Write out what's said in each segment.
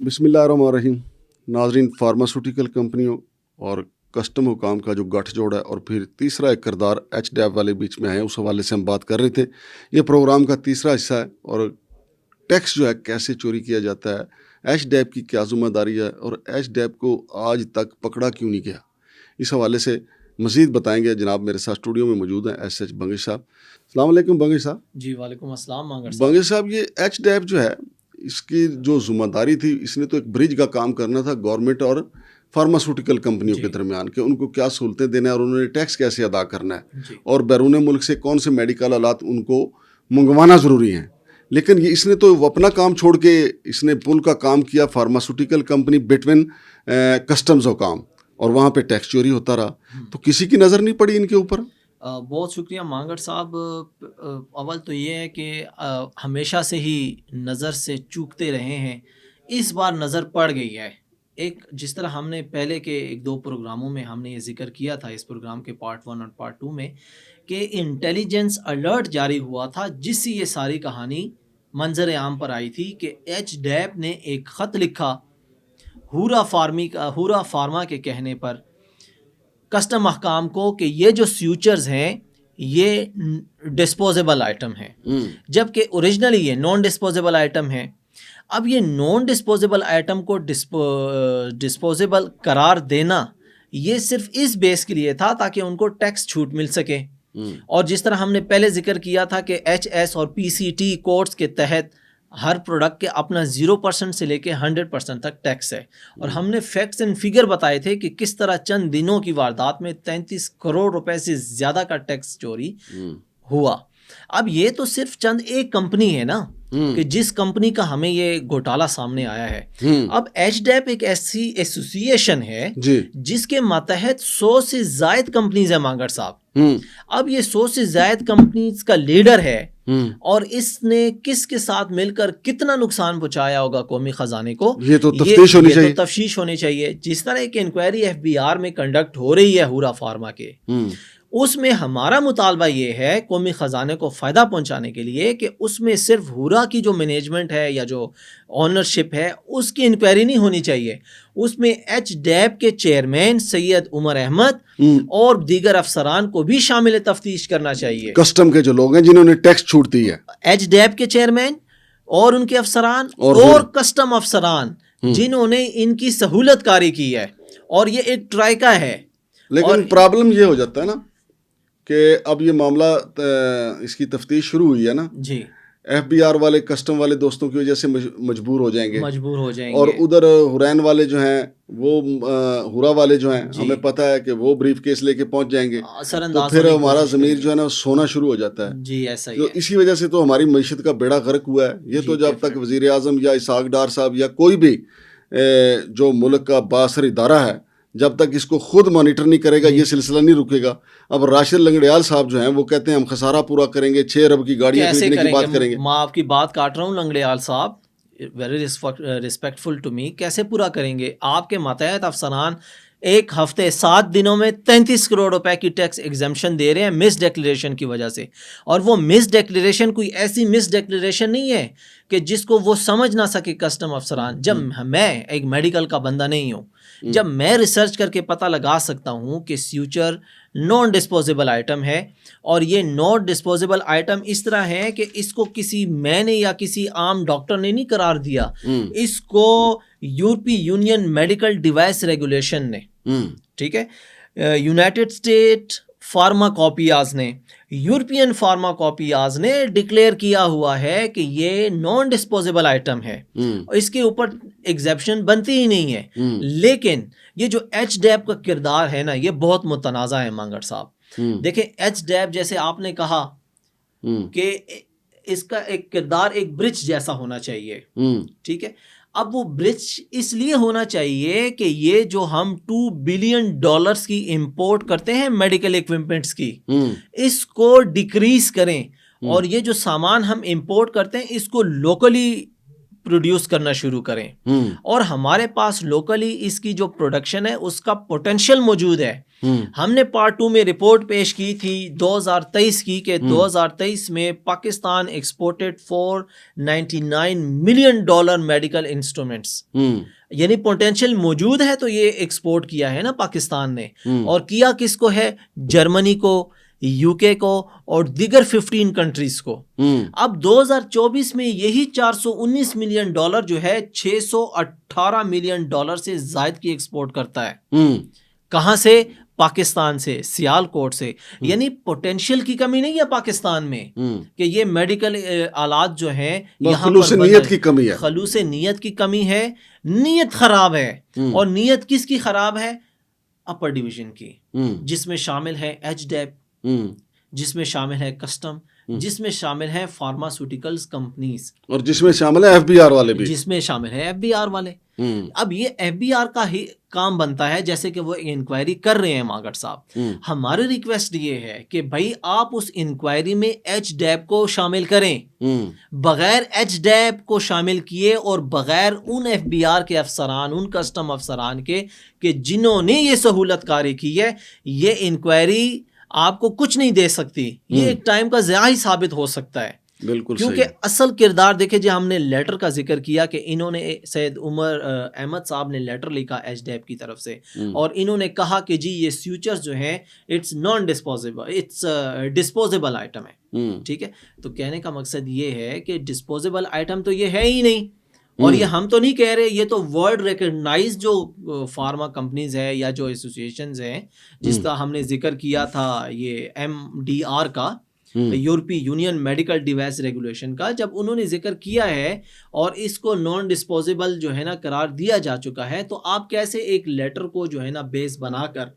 بسم اللہ الرحمن الرحیم. ناظرین، فارماسوٹیکل کمپنیوں اور کسٹم حکام کا جو گٹھ جوڑ ہے اور پھر تیسرا ایک کردار ایچ ڈیب والے بیچ میں ہے، اس حوالے سے ہم بات کر رہے تھے. یہ پروگرام کا تیسرا حصہ ہے اور ٹیکس جو ہے کیسے چوری کیا جاتا ہے، ایچ ڈیب کی کیا ذمہ داری ہے اور ایچ ڈیب کو آج تک پکڑا کیوں نہیں گیا، اس حوالے سے مزید بتائیں گے. جناب میرے ساتھ اسٹوڈیو میں موجود ہیں ایس ایچ بنگش صاحب. السلام علیکم بنگش صاحب. جی وعلیکم السلام مانگر صاحب. بنگش صاحب، یہ ایچ ڈیب جو ہے اس کی جو ذمہ داری تھی، اس نے تو ایک برج کا کام کرنا تھا گورنمنٹ اور فارماسوٹیکل کمپنیوں کے درمیان، کہ ان کو کیا سہولتیں دینا ہے اور انہوں نے ٹیکس کیسے ادا کرنا ہے اور بیرون ملک سے کون سے میڈیکل آلات ان کو منگوانا ضروری ہیں. لیکن یہ اس نے تو اپنا کام چھوڑ کے اس نے پل کا کام کیا فارماسوٹیکل کمپنی بٹوین کسٹمز حکام، اور وہاں پہ ٹیکس چوری ہوتا رہا. تو کسی کی نظر نہیں پڑی ان کے اوپر؟ بہت شکریہ مانگر صاحب. اول تو یہ ہے کہ ہمیشہ سے ہی نظر سے چوکتے رہے ہیں، اس بار نظر پڑ گئی ہے. ایک جس طرح ہم نے پہلے کے ایک دو پروگراموں میں ہم نے یہ ذکر کیا تھا، اس پروگرام کے پارٹ 1 اور پارٹ 2 میں، کہ انٹیلیجنس الرٹ جاری ہوا تھا جس سے یہ ساری کہانی منظر عام پر آئی تھی کہ ایچ ڈیب نے ایک خط لکھا ہورا فارما کے کہنے پر کسٹم احکام کو کہ یہ جو سیوچرز ہیں یہ ڈسپوزیبل آئٹم ہیں، جبکہ اوریجنلی یہ نان ڈسپوزیبل آئٹم ہیں. اب یہ نان ڈسپوزیبل آئٹم کو ڈسپوزیبل قرار دینا یہ صرف اس بیس کے لیے تھا تاکہ ان کو ٹیکس چھوٹ مل سکے. اور جس طرح ہم نے پہلے ذکر کیا تھا کہ ایچ ایس اور پی سی ٹی کوڈز کے تحت ہر پروڈکٹ کے اپنا 0% سے لے کے 100% تک ٹیکس ہے، اور ہم نے فیکٹس اینڈ فگر بتائے تھے کہ کس طرح چند دنوں کی واردات میں 33 کروڑ روپے سے زیادہ کا ٹیکس چوری ہوا. اب یہ تو صرف چند ایک کمپنی ہے نا کہ جس کمپنی کا ہمیں یہ گھوٹالہ سامنے آیا ہے. اب ایچ ڈیب ایک ایسی ایسوسیشن ہے جس کے ماتحت 100 سے زائد کمپنیز ہیں مانگر صاحب. اب یہ 100 سے زائد کمپنیز کا لیڈر ہے اور اس نے کس کے ساتھ مل کر کتنا نقصان پہنچایا ہوگا قومی خزانے کو، یہ تو تفتیش ہونی چاہیے. جس طرح ایک انکوائری ایف بی آر میں کنڈکٹ ہو رہی ہے ہورا فارما کے، اس میں ہمارا مطالبہ یہ ہے قومی خزانے کو فائدہ پہنچانے کے لیے کہ اس میں صرف ہورا کی جو مینجمنٹ ہے یا جو آنرشپ ہے اس کی انکوائری نہیں ہونی چاہیے، اس میں ایچ ڈیب کے چیئرمین سید عمر احمد اور دیگر افسران کو بھی شامل تفتیش کرنا چاہیے. کسٹم کے جو لوگ ہیں جنہوں نے ٹیکس چھوٹ دی ہے، ایچ ڈیب کے چیئرمین اور ان کے افسران اور کسٹم افسران جنہوں نے ان کی سہولت کاری کی ہے، اور یہ ایک ٹرائکا ہے. لیکن پرابلم یہ ہو جاتا ہے نا کہ اب یہ معاملہ اس کی تفتیش شروع ہوئی ہے نا جی، ایف بی آر والے کسٹم والے دوستوں کی وجہ سے مجبور ہو جائیں گے اور گے. ادھر حرین والے جو ہیں وہ ہورا والے جو ہیں ہمیں پتہ ہے کہ وہ بریف کیس لے کے پہنچ جائیں گے، تو پھر ہمارا ضمیر جو ہے نا سونا شروع ہو جاتا ہے. جی ایسا ہی تو اسی وجہ سے تو ہماری معیشت کا بیڑا غرق ہوا ہے. یہ تو جب تک وزیر اعظم یا اسحاق ڈار صاحب یا کوئی بھی جو ملک کا بااثر ادارہ ہے جب تک اس کو خود مانیٹر نہیں کرے گا یہ سلسلہ نہیں رکے گا. اب راشد لنگڑیال صاحب جو ہیں وہ کہتے ہیں ہم خسارہ پورا کریں گے، 6 ارب کی گاڑیاں خریدنے کی بات کریں گے. میں آپ کی بات کاٹ رہا ہوں لنگڑیال صاحب، ویری ریسپیکٹفل ٹو می. کیسے پورا کریں گے؟ آپ کے ماتحت افسران ایک ہفتے 7 دنوں میں 33 کروڑ روپے کی ٹیکس ایگزمپشن دے رہے ہیں مس ڈیکلیریشن کی وجہ سے. اور وہ مس ڈیکلیریشن کوئی ایسی مس ڈیکلیریشن نہیں ہے کہ جس کو وہ سمجھ نہ سکے کسٹم افسران. جب میں ایک میڈیکل کا بندہ نہیں ہوں، جب میں ریسرچ کر کے پتہ لگا سکتا ہوں کہ سیوچر نان ڈسپوزیبل آئٹم ہے، اور یہ نان ڈسپوزیبل آئٹم اس طرح ہے کہ اس کو کسی میں نے یا کسی عام ڈاکٹر نے نہیں قرار دیا، اس کو یورپی یونین میڈیکل ڈیوائس ریگولیشن نے، ٹھیک ہے، یونائٹڈ اسٹیٹ فارما کاپیاز نے، یورپین فارما کاپیاز نے ڈکلیئر کیا ہوا ہے کہ یہ نان ڈسپوزیبل آئٹم ہے، اس کے اوپر ایگزیپشن بنتی ہی نہیں ہے. لیکن یہ جو ایچ ڈیب کا کردار ہے نا یہ بہت متنازع ہے مانگر صاحب. دیکھیں ایچ ڈیب جیسے آپ نے کہا کہ اس کا ایک کردار ایک برج جیسا ہونا چاہیے، ٹھیک ہے. اب وہ برج اس لیے ہونا چاہیے کہ یہ جو ہم $2 بلین کی امپورٹ کرتے ہیں میڈیکل ایکوپمنٹس کی، اس کو ڈیکریز کریں، اور یہ جو سامان ہم امپورٹ کرتے ہیں اس کو لوکلی پروڈیوس کرنا شروع کریں اور ہمارے پاس لوکلی اس کی جو پروڈکشن ہے اس کا پوٹینشیل موجود ہے. ہم نے پارٹ 2 میں رپورٹ پیش کی تھی 2023 کی کہ 2023 میں Pakistan exported $499 million medical instruments, یعنی پوٹینشیل موجود ہے تو یہ ایکسپورٹ کیا ہے نا پاکستان نے. اور کیا کس کو ہے؟ جرمنی کو, یو کے کو اور دیگر 15 کنٹریز کو. اب 2024 میں یہی $419 ملین جو ہے $618 ملین سے زائد کی ایکسپورٹ کرتا ہے. کہاں سے؟ پاکستان سے, سیال کوٹ سے. یعنی پوٹینشیل کی کمی نہیں ہے پاکستان میں کہ یہ میڈیکل آلات جو ہیں یہاں خلوص نیت کی کمی ہے. خلوص نیت کی کمی ہے, نیت خراب ہے. اور نیت کس کی خراب ہے؟ اپر ڈویژن کی, جس میں شامل ہے ایچ ڈیپ, جس میں شامل ہے کسٹم, جس میں شامل ہے فارماسیوٹیکلز کمپنیز, اور جس میں شامل ہے ایف بی آر والے بھی, جس میں شامل ہے ایف بی آر والے. اب یہ ایف بی آر کا ہی کام بنتا ہے جیسے کہ وہ انکوائری کر رہے ہیں مانگڑ صاحب. ہماری ریکویسٹ یہ ہے کہ بھائی آپ اس انکوائری میں ایچ ڈیپ کو شامل کریں. بغیر ایچ ڈیپ کو شامل کیے اور بغیر ان ایف بی آر کے افسران, ان کسٹم افسران کے کہ جنہوں نے یہ سہولت کاری کی ہے, یہ انکوائری آپ کو کچھ نہیں دے سکتی. یہ ایک ٹائم کا ضیاع ہی ثابت ہو سکتا ہے. بالکل, کیونکہ اصل کردار دیکھیں جی, ہم نے لیٹر کا ذکر کیا کہ انہوں نے سید عمر احمد صاحب نے لیٹر لکھا ایچ ڈیپ کی طرف سے, اور انہوں نے کہا کہ جی یہ سیوچرز جو ہیں it's non disposable, it's disposable item ہے. ٹھیک ہے, تو کہنے کا مقصد یہ ہے کہ ڈسپوزیبل آئٹم تو یہ ہے ہی نہیں. اور یہ ہم تو نہیں کہہ رہے, یہ تو ورلڈ ریکگنائز جو فارما کمپنیز ہے یا جو ایسوسیشنز ہیں, جس کا ہم نے ذکر کیا تھا یہ MDR کا, یورپی یونین میڈیکل ڈیوائس ریگولیشن کا, جب انہوں نے ذکر کیا ہے اور اس کو نان ڈسپوزیبل جو ہے نا قرار دیا جا چکا ہے, تو آپ کیسے ایک لیٹر کو جو ہے نا بیس بنا کر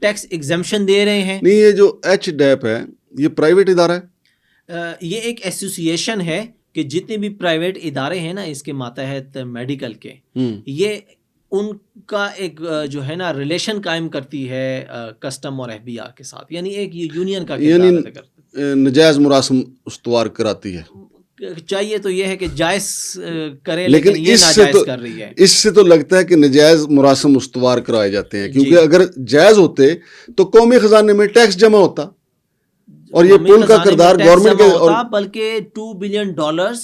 ٹیکس ایگزمپشن دے رہے ہیں؟ نہیں, یہ جو ایچ ڈیپ ہے یہ پرائیویٹ ادارہ ہے, یہ ایک ایسوسیشن ہے کہ جتنے بھی پرائیویٹ ادارے ہیں نا اس کے ماتحت میڈیکل کے, یہ ان کا ایک جو ہے نا ریلیشن قائم کرتی ہے کسٹم اور ایف بی آر کے ساتھ. یعنی ایک یونین کا کردار ادا کرتی ہے, نجائز مراسم استوار کراتی ہے. چاہیے تو یہ ہے کہ جائز کرے, لیکن یہ ناجائز کر رہی ہے. اس سے تو لگتا ہے کہ نجائز مراسم استوار کرائے جاتے ہیں, کیونکہ اگر جائز ہوتے تو قومی خزانے میں ٹیکس جمع ہوتا, اور یہ پول کا کردار گورنمنٹ کے, اور بلکہ $2 بلین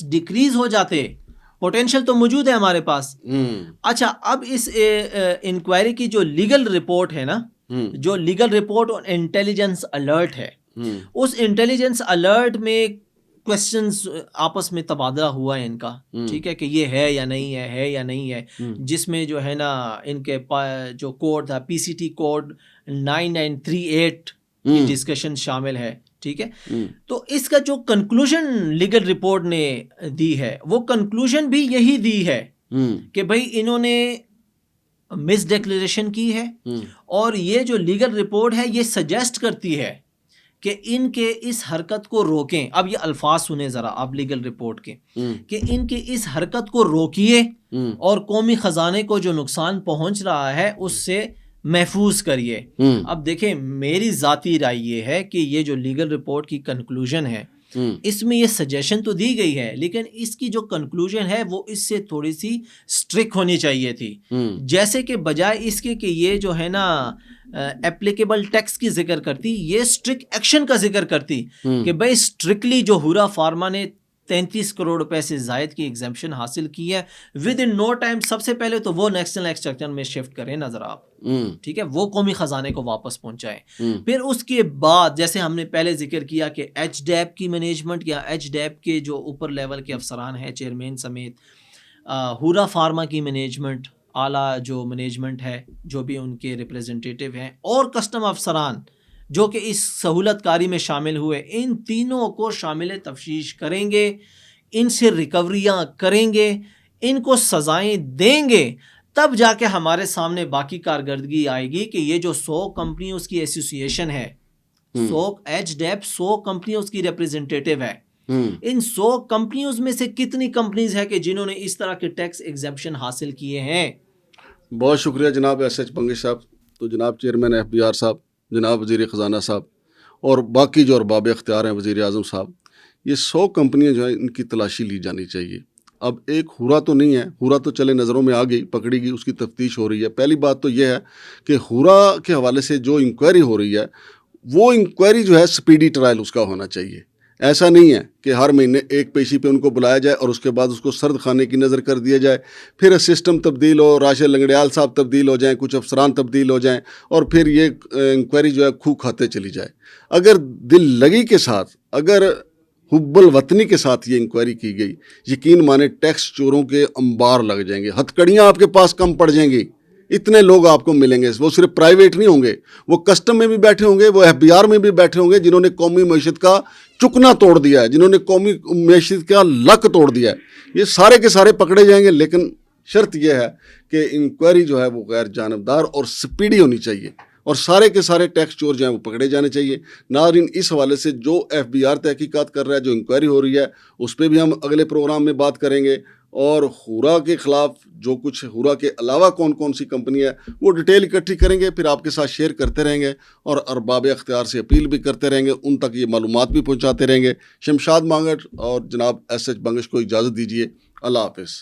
ڈیکریز ہو جاتے. پوٹینشیل تو موجود ہے ہمارے پاس. اچھا, اب اس انکوائری کی جو لیگل رپورٹ ہے نا, جو لیگل رپورٹ اور انٹیلیجنس الرٹ ہے, اس انٹیلیجنس الرٹ میں کوسچنز آپس میں تبادلہ ہوا ہے ان کا. ٹھیک ہے, کہ یہ ہے یا نہیں ہے یا نہیں ہے, جس میں جو ہے نا ان کے جو کوڈ تھا PCT کوڈ 9938 کی ڈسکشن شامل ہے. ٹھیک ہے, تو اس کا جو کنکلوژن لیگل رپورٹ نے دی ہے, وہ کنکلوژن بھی یہی دی ہے کہ بھائی انہوں نے مس ڈیکلیریشن کی ہے, اور یہ جو لیگل رپورٹ ہے یہ سجیسٹ کرتی ہے کہ ان کے اس حرکت کو روکیں. اب یہ الفاظ سنیں ذرا آپ لیگل رپورٹ کے, کہ ان کی اس حرکت کو روکیے اور قومی خزانے کو جو نقصان پہنچ رہا ہے اس سے محفوظ کریے. اب دیکھیں, میری ذاتی رائے یہ ہے کہ یہ جو لیگل رپورٹ کی کنکلوژن ہے, اس میں یہ سجیشن تو دی گئی ہے, لیکن اس کی جو کنکلوژن ہے وہ اس سے تھوڑی سی اسٹرکٹ ہونی چاہیے تھی. جیسے کہ بجائے اس کے کہ یہ جو ہے نا ایپلیکیبل ٹیکس کی ذکر کرتی, یہ اسٹرکٹ ایکشن کا ذکر کرتی کہ بھائی اسٹرکٹلی جو ہورا فارما نے 33 کروڑ روپے سے زائد کی ایگزمپشن حاصل کی ہے, ود ان نو ٹائم سب سے پہلے تو وہ نیشنل ایکسچیکر میں شفٹ کریں نظر آپ. ٹھیک ہے, وہ قومی خزانے کو واپس پہنچائیں. پھر اس کے بعد جیسے ہم نے پہلے ذکر کیا کہ ایچ ڈیپ کی مینجمنٹ یا ایچ ڈیپ کے جو اوپر لیول کے افسران ہیں چیئرمین سمیت, ہورا فارما کی مینجمنٹ, اعلیٰ جو مینجمنٹ ہے جو بھی ان کے ریپریزنٹیٹیو ہیں, اور کسٹم افسران جو کہ اس سہولت کاری میں شامل ہوئے, ان تینوں کو شامل تفتیش کریں گے, ان سے ریکوریاں کریں گے, ان کو سزائیں دیں گے, تب جا کے ہمارے سامنے باقی کارکردگی آئے گی کہ یہ جو 100 کمپنیوں کی ایسوسیشن ہے, 100 ایچ ڈیپ 100 کمپنیوں کی ریپریزنٹیٹیو ہے, ان 100 کمپنیوں میں سے کتنی کمپنیز ہیں کہ جنہوں نے اس طرح کے ٹیکس ایگزمپشن حاصل کیے ہیں؟ بہت شکریہ جناب SH پنگش صاحب. تو جناب چیئرمین FBR صاحب, جناب وزیر خزانہ صاحب, اور باقی جو ارباب اختیار ہیں وزیر اعظم صاحب, یہ 100 کمپنیاں جو ہیں ان کی تلاشی لی جانی چاہیے. اب ایک ہورا تو نہیں ہے، ہورا تو چلے نظروں میں آ گئی، پکڑی گئی، اس کی تفتیش ہو رہی ہے. پہلی بات تو یہ ہے کہ ہورا کے حوالے سے جو انکوائری ہو رہی ہے وہ انکوائری جو ہے سپیڈی ٹرائل اس کا ہونا چاہیے. ایسا نہیں ہے کہ ہر مہینے ایک پیشی پہ ان کو بلایا جائے اور اس کے بعد اس کو سرد خانے کی نظر کر دیا جائے، پھر سسٹم تبدیل ہو، راشد لنگڑیال صاحب تبدیل ہو جائیں، کچھ افسران تبدیل ہو جائیں اور پھر یہ انکوائری جو ہے کھو کھاتے چلی جائے. اگر دل لگی کے ساتھ، اگر حب الوطنی کے ساتھ یہ انکوائری کی گئی، یقین مانے ٹیکس چوروں کے انبار لگ جائیں گے، ہتھکڑیاں آپ کے پاس کم پڑ جائیں گی. اتنے لوگ آپ کو ملیں گے. وہ صرف پرائیویٹ نہیں ہوں گے، وہ کسٹم میں بھی بیٹھے ہوں گے، وہ ایف بی آر میں بھی بیٹھے ہوں گے، جنہوں نے قومی معیشت کا چکنا توڑ دیا ہے، جنہوں نے قومی معیشت کا لک توڑ دیا ہے. یہ سارے کے سارے پکڑے جائیں گے. لیکن شرط یہ ہے کہ انکوائری جو ہے وہ غیر جانبدار اور سپیڈی ہونی چاہیے اور سارے کے سارے ٹیکس چور جو ہیں وہ پکڑے جانے چاہیے. ناظرین، اس حوالے سے جو ایف بی آر تحقیقات کر رہا ہے، جو انکوائری ہو رہی ہے، اس پہ بھی ہم اگلے پروگرام میں بات کریں گے. اور ہورا کے خلاف جو کچھ، ہورا کے علاوہ کون کون سی کمپنی ہے، وہ ڈیٹیل اکٹھی کریں گے، پھر آپ کے ساتھ شیئر کرتے رہیں گے اور ارباب اختیار سے اپیل بھی کرتے رہیں گے، ان تک یہ معلومات بھی پہنچاتے رہیں گے. شمشاد مانگٹ اور جناب ایس ایچ بنگش کو اجازت دیجیے. اللہ حافظ.